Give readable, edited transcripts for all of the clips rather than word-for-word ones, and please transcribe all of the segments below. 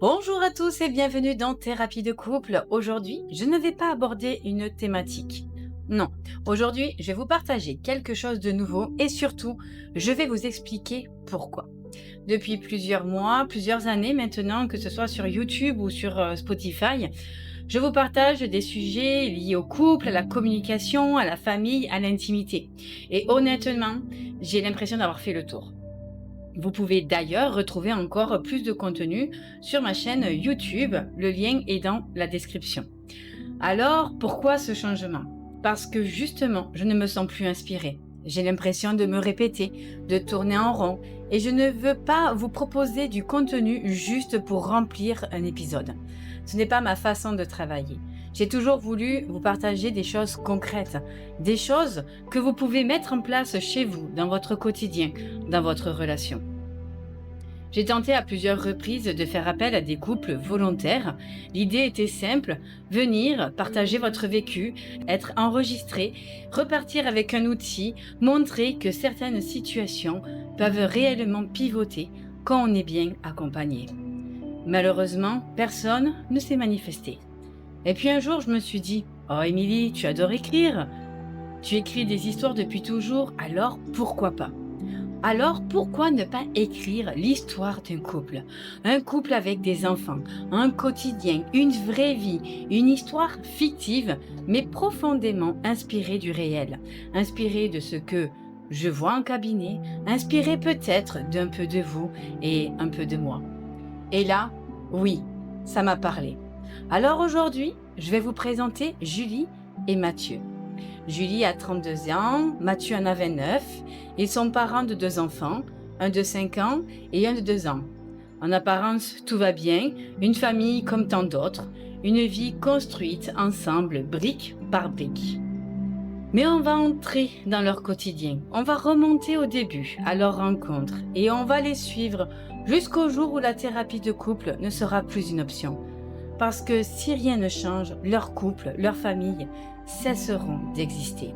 Bonjour à tous et bienvenue dans Thérapie de couple. Aujourd'hui, je ne vais pas aborder une thématique. Non, aujourd'hui, je vais vous partager quelque chose de nouveau et surtout, je vais vous expliquer pourquoi. Depuis plusieurs mois, plusieurs années maintenant, que ce soit sur YouTube ou sur Spotify, je vous partage des sujets liés au couple, à la communication, à la famille, à l'intimité. Et honnêtement, j'ai l'impression d'avoir fait le tour. Vous pouvez d'ailleurs retrouver encore plus de contenu sur ma chaîne YouTube. Le lien est dans la description. Alors, pourquoi ce changement? Parce que justement, je ne me sens plus inspirée. J'ai l'impression de me répéter, de tourner en rond, et je ne veux pas vous proposer du contenu juste pour remplir un épisode. Ce n'est pas ma façon de travailler. J'ai toujours voulu vous partager des choses concrètes, des choses que vous pouvez mettre en place chez vous, dans votre quotidien, dans votre relation. J'ai tenté à plusieurs reprises de faire appel à des couples volontaires. L'idée était simple, venir, partager votre vécu, être enregistré, repartir avec un outil, montrer que certaines situations peuvent réellement pivoter quand on est bien accompagné. Malheureusement, personne ne s'est manifesté. Et puis un jour, je me suis dit, « Oh Émilie, tu adores écrire. Tu écris des histoires depuis toujours, alors pourquoi pas ?» Alors pourquoi ne pas écrire l'histoire d'un couple? Un couple avec des enfants, un quotidien, une vraie vie, une histoire fictive, mais profondément inspirée du réel, inspirée de ce que je vois en cabinet, inspirée peut-être d'un peu de vous et un peu de moi. Et là, oui, ça m'a parlé. Alors aujourd'hui, je vais vous présenter Julie et Mathieu. Julie a 32 ans, Mathieu en a 29. Ils sont parents de 2 enfants, un de 5 ans et un de 2 ans. En apparence, tout va bien, une famille comme tant d'autres, une vie construite ensemble, brique par brique. Mais on va entrer dans leur quotidien, on va remonter au début, à leur rencontre, et on va les suivre jusqu'au jour où la thérapie de couple ne sera plus une option. Parce que si rien ne change, leur couple, leur famille cesseront d'exister.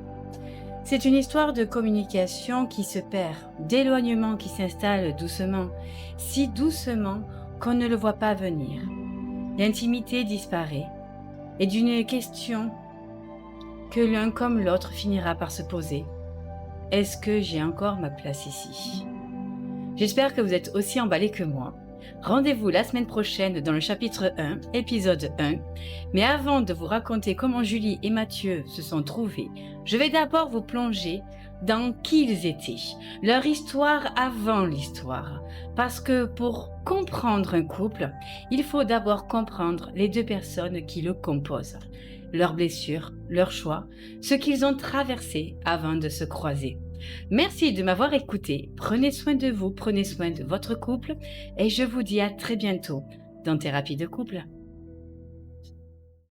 C'est une histoire de communication qui se perd, d'éloignement qui s'installe doucement, si doucement qu'on ne le voit pas venir. L'intimité disparaît et d'une question que l'un comme l'autre finira par se poser. Est-ce que j'ai encore ma place ici? J'espère que vous êtes aussi emballés que moi. Rendez-vous la semaine prochaine dans le chapitre 1, épisode 1. Mais avant de vous raconter comment Julie et Mathieu se sont trouvés, je vais d'abord vous plonger dans qui ils étaient, leur histoire avant l'histoire. Parce que pour comprendre un couple, il faut d'abord comprendre les deux personnes qui le composent, leurs blessures, leurs choix, ce qu'ils ont traversé avant de se croiser. Merci de m'avoir écouté, prenez soin de vous, prenez soin de votre couple et je vous dis à très bientôt dans Thérapie de couple.